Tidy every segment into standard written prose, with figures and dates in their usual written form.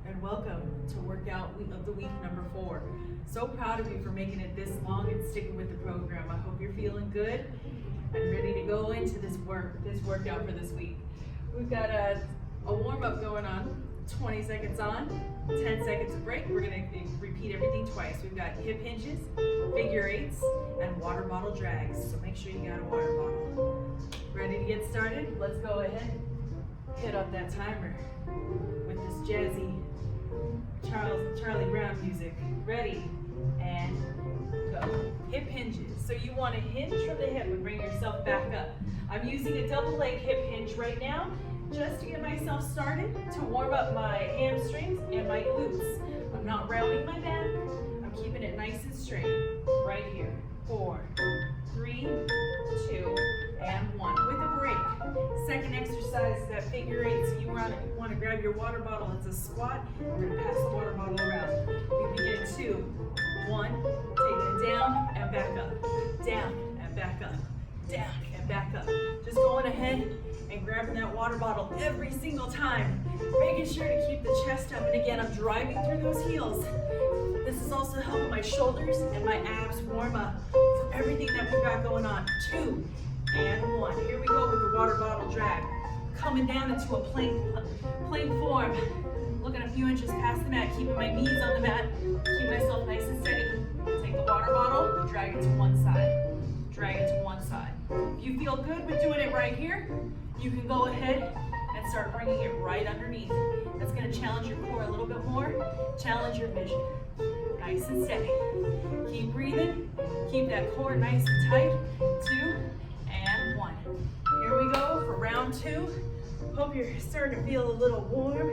and welcome to workout of the week number 4. So proud of you for making it this long and sticking with the program. I hope you're feeling good and ready to go into this workout for this week. We've got a warm-up going on, 20 seconds on, 10 seconds of break. We're going to repeat everything twice. We've got hip hinges, figure eights, and water bottle drags. So make sure you got a water bottle. Ready to get started? Let's go ahead. Hit up that timer with this jazzy Charlie Brown music. Ready, and go. Hip hinges. So you want to hinge from the hip and bring yourself back up. I'm using a double leg hip hinge right now just to get myself started to warm up my hamstrings and my glutes. I'm not rounding my back. I'm keeping it nice and straight. Right here. 4, 3, 2, and 1. With a break. Second exercise is that figure eight. So you want to grab your water bottle. It's a squat. We're going to pass the water bottle around. We begin 2, 1. Take it down and back up. Down and back up. Down and back up. Just going ahead and grabbing that water bottle every single time. Making sure to keep the chest up. And again, I'm driving through those heels. This is also helping my shoulders and my abs warm up for everything that we've got going on. 2 and 1. Here we go with the water bottle drag. Coming down into a plank form. Looking a few inches past the mat, keeping my knees on the mat. Keep myself nice and steady. Take the water bottle, drag it to one side. Drag it to one side. If you feel good with doing it right here, you can go ahead and start bringing it right underneath. That's going to challenge your core a little bit more, challenge your vision. Nice and steady. Keep breathing. Keep that core nice and tight. 2 and 1. Here we go for round 2. Hope you're starting to feel a little warm,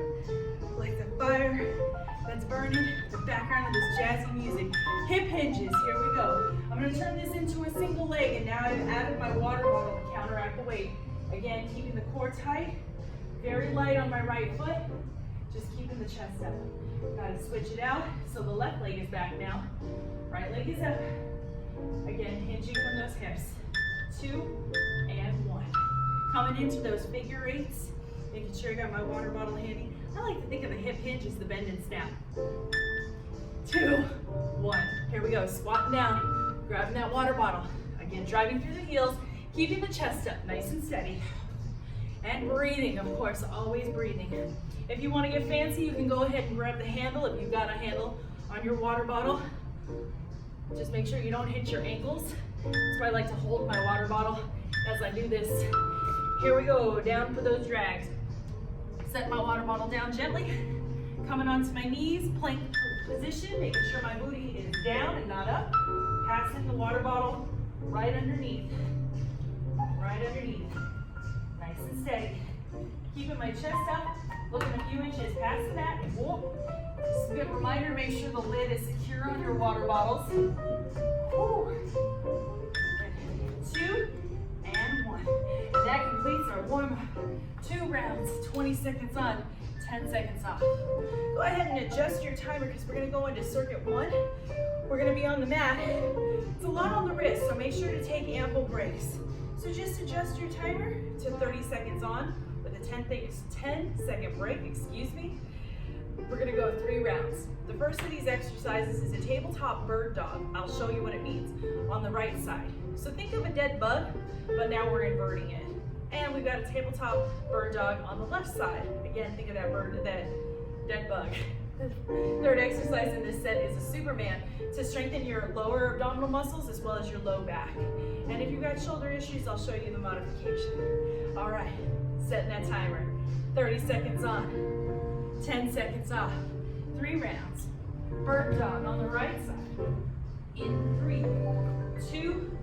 like the fire that's burning, the background of this jazzy music. Hip hinges, here we go. I'm going to turn this into a single leg, and now I've added my water bottle to counteract the weight. Again, keeping the core tight, very light on my right foot, just keeping the chest up. Got to switch it out, so the left leg is back now. Right leg is up. Again, hinging from those hips. 2 and 1. Coming into those figure eights, making sure I got my water bottle handy. I like to think of the hip hinge as the bend and snap. 2, 1. Here we go, squatting down, grabbing that water bottle. Again, driving through the heels, keeping the chest up, nice and steady. And breathing, of course, always breathing. If you want to get fancy, you can go ahead and grab the handle if you've got a handle on your water bottle. Just make sure you don't hit your ankles. That's why I like to hold my water bottle as I do this. Here we go, down for those drags. Set my water bottle down gently. Coming onto my knees, plank position, making sure my booty is down and not up. Passing the water bottle right underneath. Right underneath. Nice and steady. Keeping my chest up, looking a few inches past the mat. Whoop. Just a good reminder, make sure the lid is secure on your water bottles. Whew. 2 and 1. And that completes our warm-up. 2 rounds, 20 seconds on, 10 seconds off. Go ahead and adjust your timer because we're going to go into circuit 1. We're going to be on the mat. It's a lot on the wrist, so make sure to take ample breaks. So just adjust your timer to 30 seconds on with a 10-second break, We're going to go 3 rounds. The first of these exercises is a tabletop bird dog. I'll show you what it means on the right side. So think of a dead bug, but now we're inverting it. And we've got a tabletop bird dog on the left side. Again, think of that dead bug. The third exercise in this set is a Superman to strengthen your lower abdominal muscles as well as your low back. And if you've got shoulder issues, I'll show you the modification. All right, setting that timer. 30 seconds on, 10 seconds off. 3 rounds. Bird dog on the right side. In 3, 2,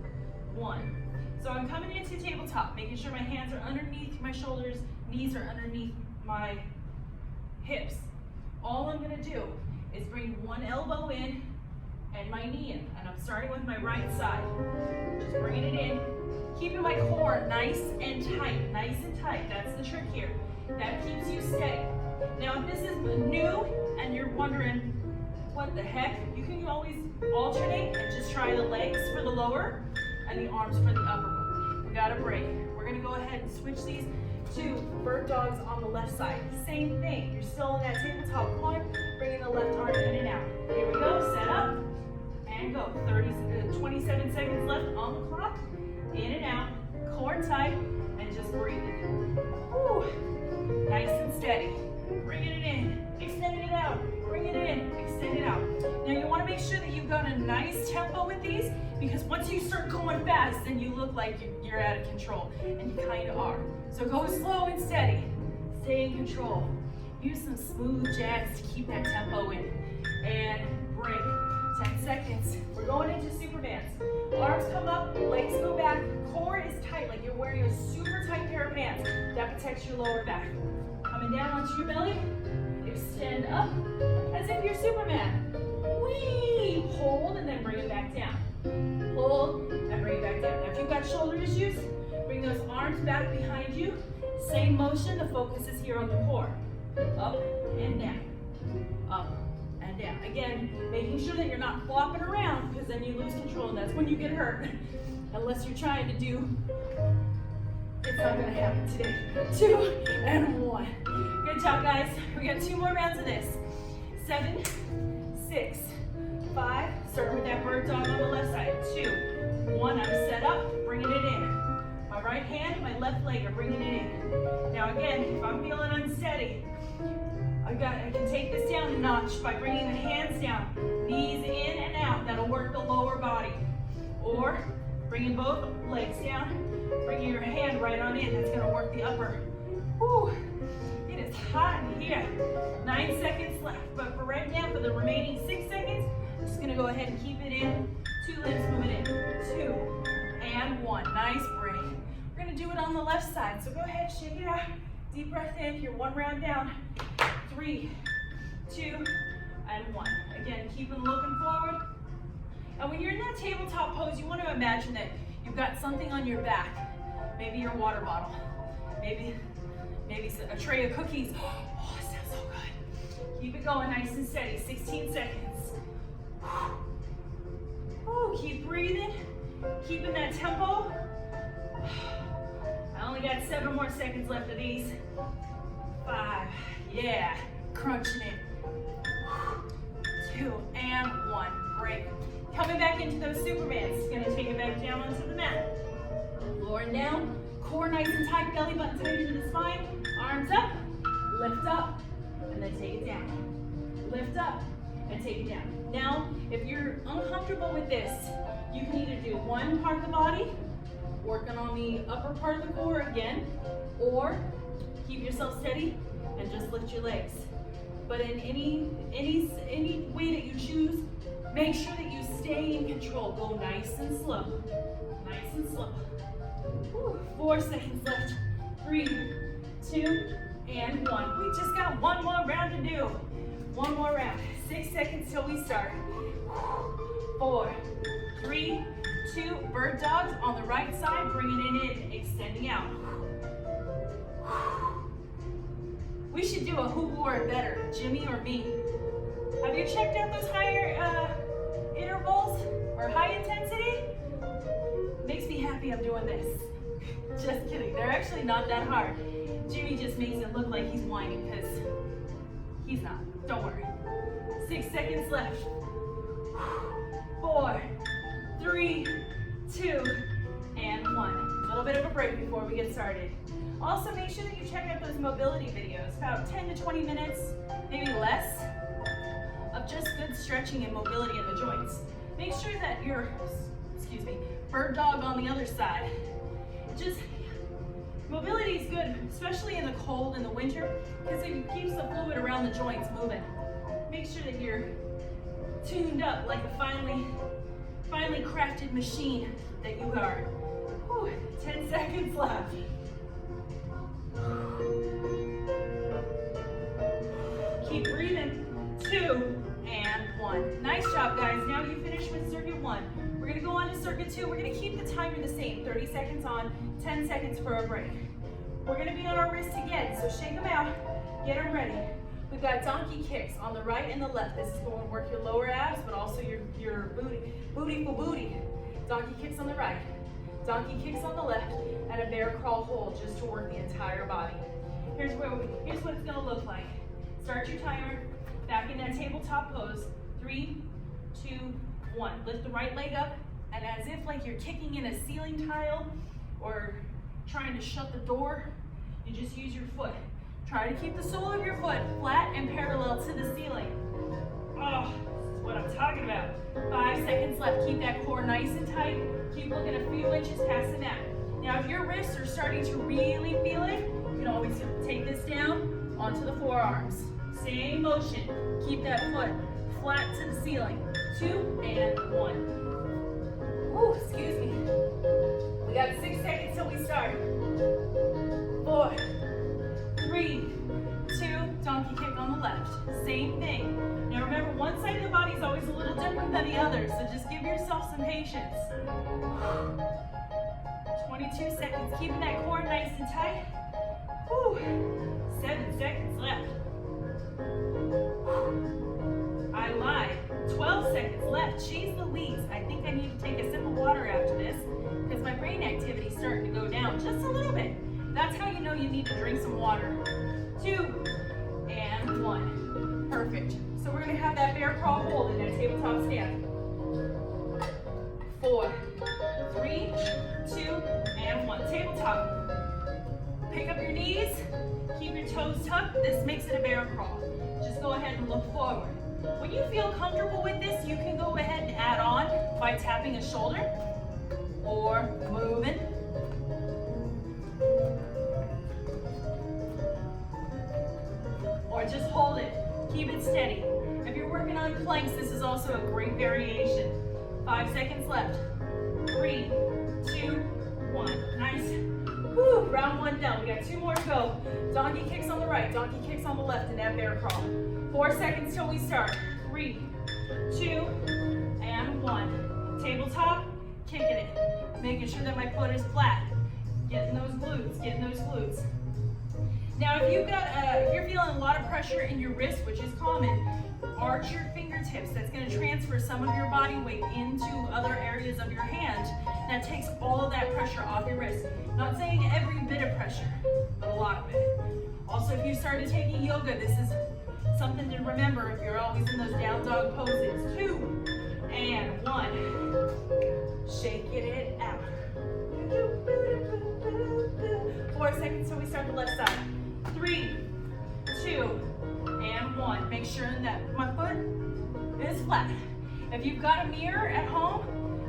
1. So I'm coming into tabletop, making sure my hands are underneath my shoulders, knees are underneath my hips. All I'm going to do is bring one elbow in and my knee in, and I'm starting with my right side. Just bringing it in, keeping my core nice and tight, That's the trick here. That keeps you steady. Now, if this is new and you're wondering, what the heck, you can always alternate and just try the legs for the lower and the arms for the upper one. We got a break. We're going to go ahead and switch these 2 bird dogs on the left side. Same thing. You're still in that tabletop corner, bringing the left arm in and out. Here we go. Set up and go. 27 seconds left on the clock. In and out. Core tight and just breathing. Woo. Nice and steady. Bringing it in. Extending it out. Bring it in. Extend it out. Now you want to make sure that you've got a nice tempo with these, because once you start going fast, then you look like you're out of control, and you kind of are. So go slow and steady. Stay in control. Use some smooth jabs to keep that tempo in. And break. 10 seconds. We're going into Supermans. Arms come up, legs go back, core is tight, like you're wearing a super tight pair of pants. That protects your lower back. Coming down onto your belly, extend up as if you're Superman. Whee! Hold and then bring it back down. Hold and bring it back down. Now if you've got shoulder issues, bring those arms back behind you. Same motion, the focus is here on the core. Up and down. Up and down. Again, making sure that you're not flopping around, because then you lose control and that's when you get hurt. Unless you're trying to do, it's not gonna happen today. 2 and 1. Good job, guys. We got 2 more rounds of this. 7, 6, 5. Start with that bird dog on the left side. 2, 1. I'm set up, bringing it in. My right hand, my left leg are bringing it in. Now again, if I'm feeling unsteady, I can take this down a notch by bringing the hands down, knees in and out. That'll work the lower body. Or bringing both legs down, bringing your hand right on in. That's gonna work the upper. Whew. It is hot in here. 9 seconds left, but for right now, for the remaining 6 seconds, I'm just gonna go ahead and keep it in. 2 limbs moving in. 2 and 1. Nice break. We're gonna do it on the left side, so go ahead, shake it out. Deep breath in. You're 1 round down. 3, 2, and 1. Again, keeping looking forward. And when you're in that tabletop pose, you want to imagine that you've got something on your back. Maybe your water bottle. Maybe a tray of cookies. Oh, it sounds so good. Keep it going nice and steady. 16 seconds. Ooh, keep breathing. Keeping that tempo. I only got 7 more seconds left of these. 5. Yeah, crunching it. 2 and 1. Break. Coming back into those Supermans. Gonna take it back down onto the mat. Lowering down. Core nice and tight. Belly button tight into the spine. Arms up. Lift up. And then take it down. Lift up. And take it down. Now, if you're uncomfortable with this, you can either do one part of the body, working on the upper part of the core again, or keep yourself steady and just lift your legs. But in any way that you choose, make sure that you stay in control. Go nice and slow. Nice and slow. Whew. 4 seconds left. 3, 2, and 1. We just got 1 more round to do. 1 more round. 6 seconds till we start. 4, 3, 2. Bird dogs on the right side, bringing it in, extending out. We should do a who wore it better, Jimmy or me. Have you checked out those higher intervals or high intensity? Makes me happy I'm doing this. Just kidding, they're actually not that hard. Jimmy just makes it look like he's whining because he's not, don't worry. 6 seconds left. 4, 3, 2, and 1. A little bit of a break before we get started. Also, make sure that you check out those mobility videos, about 10 to 20 minutes, maybe less, of just good stretching and mobility in the joints. Make sure that your, bird dog on the other side. Mobility is good, especially in the cold in the winter, because it keeps the fluid around the joints moving. Make sure that you're tuned up like a finely crafted machine that you are. Whew, 10 seconds left. Keep breathing. 2 and 1. Nice job, guys. Now you finish with circuit 1. We're gonna go on to circuit 2. We're gonna keep the timer the same. 30 seconds on, 10 seconds for a break. We're gonna be on our wrists again, so shake them out, get them ready. We've got donkey kicks on the right and the left. This is going to work your lower abs, but also your booty for booty. Donkey kicks on the right. Donkey kicks on the left, and a bear crawl hold just to work the entire body. Here's what it's gonna look like. Start your timer, back in that tabletop pose. 3, 2, 1. Lift the right leg up, and as if like you're kicking in a ceiling tile or trying to shut the door, you just use your foot. Try to keep the sole of your foot flat and parallel to the ceiling. Oh, this is what I'm talking about. 5 seconds left. Keep that core nice and tight. Keep looking a few inches past the mat. Now, if your wrists are starting to really feel it, you can always take this down onto the forearms. Same motion. Keep that foot flat to the ceiling. 2 and 1. Ooh, excuse me. We got 6 seconds till we start. 4, 3, 2, donkey kick on the left. Same thing. Now remember, one side of the body is always a little different than the other, so just give yourself some patience. 22 seconds, keeping that core nice and tight. Whew. 7 seconds left. I lied. 12 seconds left. Jeez Louise, I think I need to take a sip of water after this because my brain activity is starting to go down just a little bit. That's how you know you need to drink some water. 2 and 1. Perfect. So we're going to have that bear crawl hold in that tabletop stand. 4, 3, 2, and 1. Tabletop. Pick up your knees. Keep your toes tucked. This makes it a bear crawl. Just go ahead and look forward. When you feel comfortable with this, you can go ahead and add on by tapping a shoulder or moving. Or just hold it. Keep it steady. If you're working on planks, this is also a great variation. 5 seconds left. 3, 2, 1. Nice. Whew, round 1 done. We got 2 more to go. Donkey kicks on the right, donkey kicks on the left in that bear crawl. 4 seconds till we start. 3, 2, and 1. Tabletop, kicking it. Making sure that my foot is flat. Getting those glutes, getting those glutes. Now, if you're feeling a lot of pressure in your wrist, which is common, arch your fingertips. That's going to transfer some of your body weight into other areas of your hand. That takes all of that pressure off your wrist. Not saying every bit of pressure, but a lot of it. Also, if you started taking yoga, this is something to remember if you're always in those down dog poses. 2 and 1. Shaking it out. 4 seconds till we start the left side. 3, 2, and 1. Make sure that my foot is flat. If you've got a mirror at home,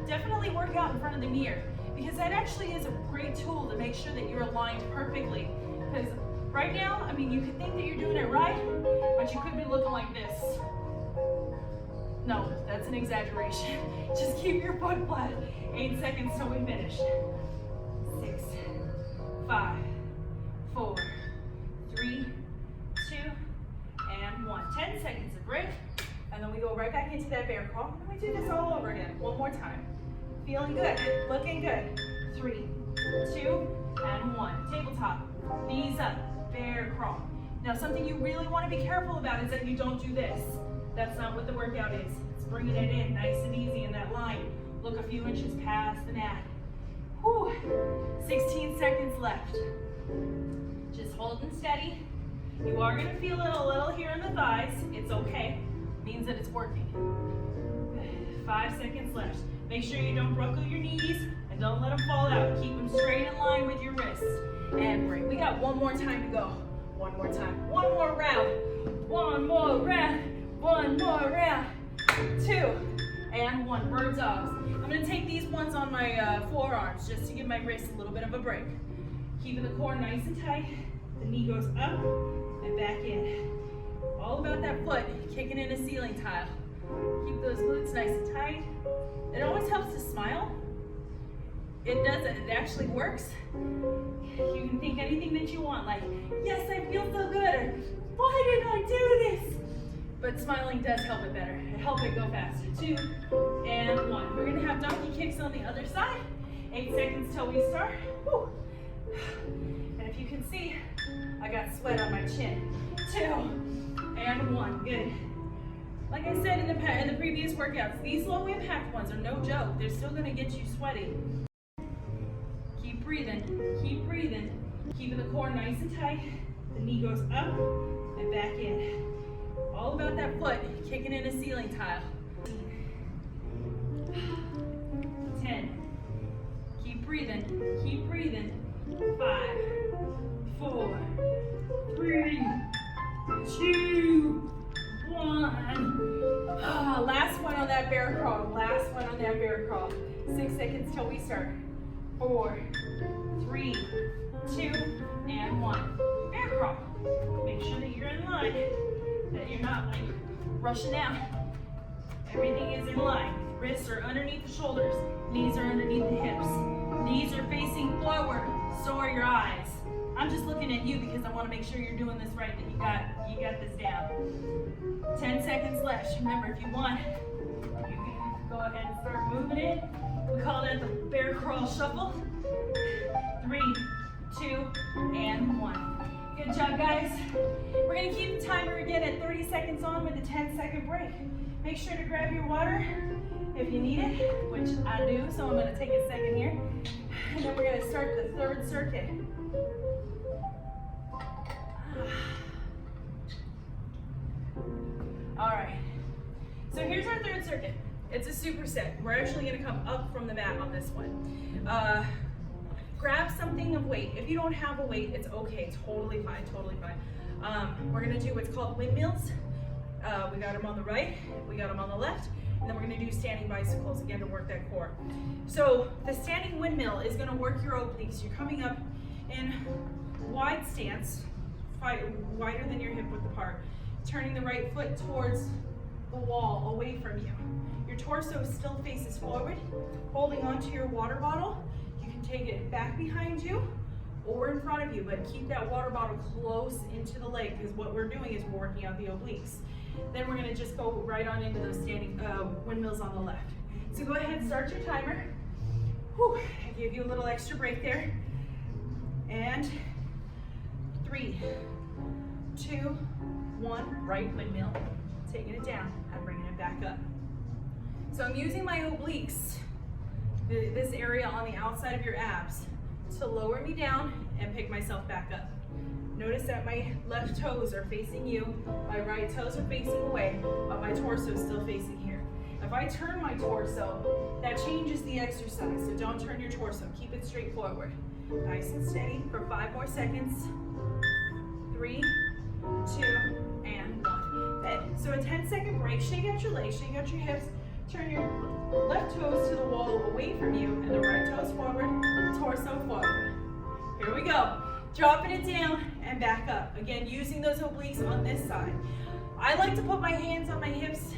definitely work out in front of the mirror because that actually is a great tool to make sure that you're aligned perfectly. Because right now, I mean, you could think that you're doing it right, but you could be looking like this. No, that's an exaggeration. Just keep your foot flat. 8 seconds till we finish. 6, 5, 4, 3, 2, and 1. 10 seconds of break, and then we go right back into that bear crawl. And we do this all over again, one more time. Feeling good, looking good. 3, 2, and 1. Tabletop, knees up, bear crawl. Now, something you really want to be careful about is that you don't do this. That's not what the workout is. It's bringing it in nice and easy in that line. Look a few inches past the mat. Whew. 16 seconds left. Just holding steady. You are going to feel it a little here in the thighs. It's okay. It means that it's working. 5 seconds left. Make sure you don't buckle your knees and don't let them fall out. Keep them straight in line with your wrists. And break. We got one more time to go. One more time. One more round. One more round. One more round. 2 and 1. Bird dogs. I'm going to take these ones on my forearms just to give my wrists a little bit of a break. Keeping the core nice and tight. The knee goes up and back in. All about that foot kicking in a ceiling tile. Keep those glutes nice and tight. It always helps to smile. It does it. It actually works. You can think anything that you want, like, yes, I feel so good, or why did I do this? But smiling does help it better. It helps it go faster. 2 and 1. We're going to have donkey kicks on the other side. 8 seconds till we start. Whew. And if you can see, I got sweat on my chin. 2 and 1. Good. Like I said in the previous workouts, these low impact ones are no joke. They're still going to get you sweaty. breathing, keep breathing. Keeping the core nice and tight. The knee goes up and back in. All about that foot kicking in a ceiling tile. 10. Keep breathing, keep breathing. 5, 4, 3, 2, 1. Last one on that bear crawl. Last one on that bear crawl. 6 seconds till we start. 4, 3, 2, and 1. Bear crawl. Make sure that you're in line, that you're not like rushing out. Everything is in line. Wrists are underneath the shoulders. Knees are underneath the hips. Knees are facing forward. So are your eyes. I'm just looking at you because I want to make sure you're doing this right, that you got this down. 10 seconds left. Remember, if you want, you can go ahead and start moving it. We call that the bear crawl shuffle. 3, 2, and 1. Good job, guys. We're going to keep the timer again at 30 seconds on with a 10-second break. Make sure to grab your water if you need it, which I do, so I'm going to take a second here. And then we're going to start the third circuit. All right. So here's our third circuit. It's a superset. We're actually going to come up from the mat on this one. Grab something of weight. If you don't have a weight, it's okay. Totally fine, totally fine. We're gonna do what's called windmills. We got them on the right, we got them on the left, and then we're gonna do standing bicycles again to work that core. So the standing windmill is gonna work your obliques. You're coming up in wide stance, wider than your hip width apart, turning the right foot towards the wall, away from you. Your torso still faces forward, holding onto your water bottle. Take it back behind you or in front of you, but keep that water bottle close into the leg, because what we're doing is we're working out the obliques. Then we're going to just go right on into those standing windmills on the left. So go ahead and start your timer. Whew, I gave you a little extra break there. And 3, 2, 1, right windmill. Taking it down and bringing it back up. So I'm using my obliques, this area on the outside of your abs, to lower me down and pick myself back up. Notice that my left toes are facing you, my right toes are facing away, but my torso is still facing here. If I turn my torso, that changes the exercise, so don't turn your torso, keep it straight forward. Nice and steady for 5 more seconds. 3, 2, and 1. Good. So a 10-second break, shake out your legs, shake out your hips, turn your left toes to the wall away from you, and the right toes forward, torso forward. Here we go. Dropping it down and back up. Again, using those obliques on this side. I like to put my hands on my hips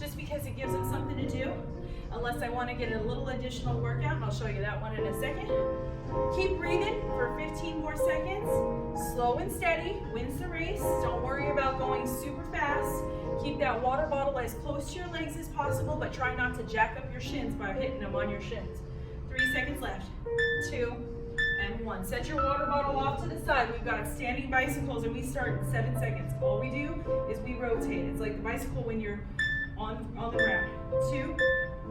just because it gives them something to do, unless I want to get a little additional workout, and I'll show you that one in a second. Keep breathing for 15 more seconds. Slow and steady wins the race. Don't worry about going super fast. Keep that water bottle as close to your legs as possible, but try not to jack up your shins by hitting them on your shins. 3 seconds left. 2, and 1. Set your water bottle off to the side. We've got standing bicycles, and we start in 7 seconds. All we do is we rotate. It's like the bicycle when you're on the ground. 2,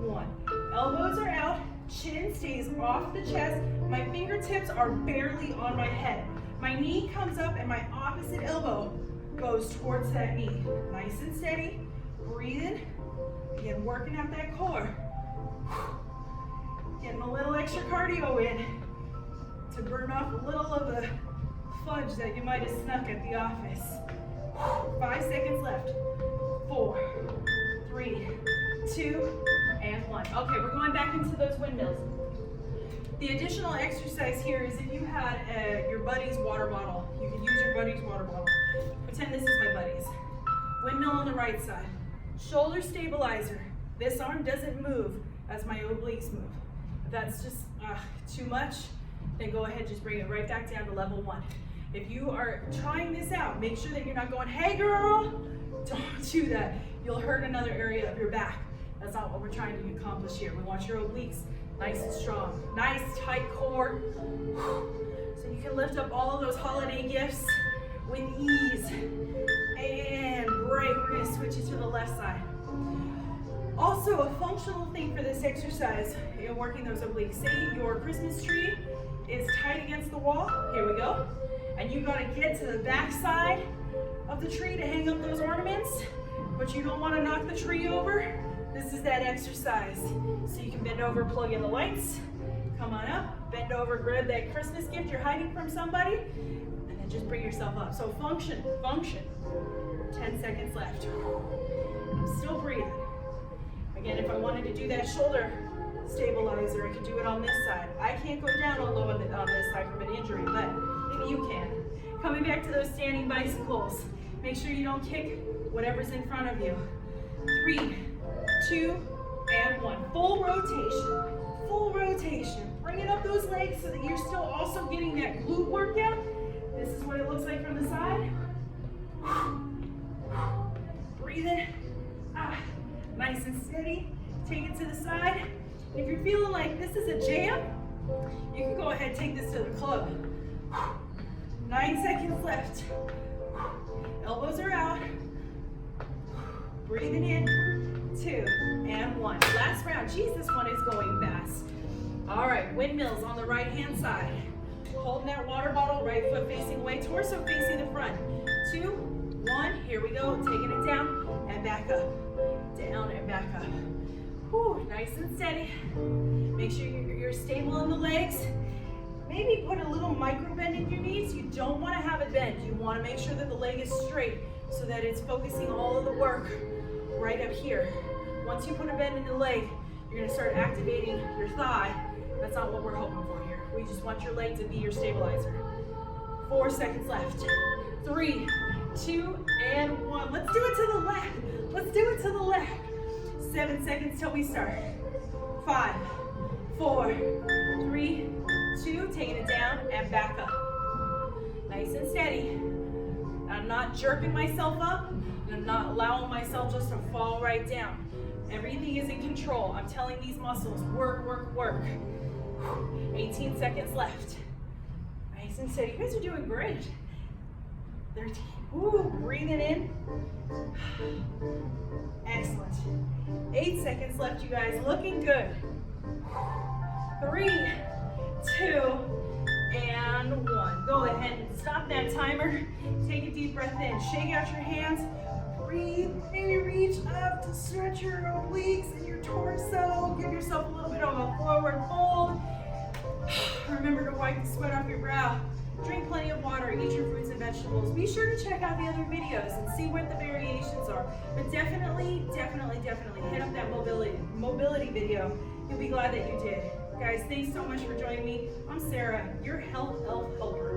1. Elbows are out. Chin stays off the chest. My fingertips are barely on my head. My knee comes up, and my opposite elbow goes towards that knee. Nice and steady. Breathing. Again, working out that core. Getting a little extra cardio in to burn off a little of the fudge that you might have snuck at the office. 5 seconds left. 4, 3, 2, and 1. Okay, we're going back into those windmills. The additional exercise here is if you had your buddy's water bottle, you can use your buddy's water bottle. Pretend this is my buddy's. Windmill on the right side. Shoulder stabilizer. This arm doesn't move as my obliques move. If that's just too much, then go ahead, just bring it right back down to level 1. If you are trying this out, make sure that you're not going, hey girl, don't do that. You'll hurt another area of your back. That's not what we're trying to accomplish here. We want your obliques nice and strong. Nice, tight core. So you can lift up all of those holiday gifts with ease. And break. We're going to switch it to the left side. Also, a functional thing for this exercise in working those obliques. Say your Christmas tree is tight against the wall. Here we go. And you gotta get to the back side of the tree to hang up those ornaments, but you don't wanna knock the tree over. This is that exercise. So you can bend over, plug in the lights. Come on up, bend over, grab that Christmas gift you're hiding from somebody, and then just bring yourself up. So function, function. 10 seconds left. I'm still breathing. Again, if I wanted to do that shoulder stabilizer, I could do it on this side. I can't go down on low on this side from an injury, but maybe you can. Coming back to those standing bicycles. Make sure you don't kick whatever's in front of you. 3, 2, and 1. Full rotation. Full rotation. Bringing up those legs so that you're still also getting that glute workout. This is what it looks like from the side. Breathe in. Nice and steady. Take it to the side. If you're feeling like this is a jam, you can go ahead and take this to the club. 9 seconds left. Elbows are out. Breathing in. 2 and 1. Last round. Geez, this one is going fast. All right, windmills on the right-hand side. Holding that water bottle, right foot facing away, torso facing the front. 2, 1, here we go. Taking it down and back up. Down and back up. Whew, nice and steady. Make sure you're stable in the legs. Maybe put a little micro bend in your knees. You don't want to have it bend. You want to make sure that the leg is straight so that it's focusing all of the work right up here. Once you put a bend in the leg, you're going to start activating your thigh. That's not what we're hoping for here. We just want your leg to be your stabilizer. 4 seconds left. 3, 2, and 1. Let's do it to the left. Let's do it to the left. 7 seconds till we start. 5, 4, 3, 2, taking it down and back up. Nice and steady. I'm not jerking myself up, and I'm not allowing myself just to fall right down. Everything is in control. I'm telling these muscles, work, work, work. 18 seconds left. Nice and steady. You guys are doing great. 13. Ooh, breathing in. Excellent. 8 seconds left, you guys. Looking good. 3, 2, and 1. Go ahead and stop that timer. Take a deep breath in. Shake out your hands. Breathe. Maybe reach up to stretch your obliques and your torso. Give yourself a little bit of a forward fold. Remember to wipe the sweat off your brow. Drink plenty of water. Eat your fruits and vegetables. Be sure to check out the other videos and see what the variations are. But definitely hit up that mobility video. You'll be glad that you did. Guys, thanks so much for joining me. I'm Sarah, your Health Elf Helper.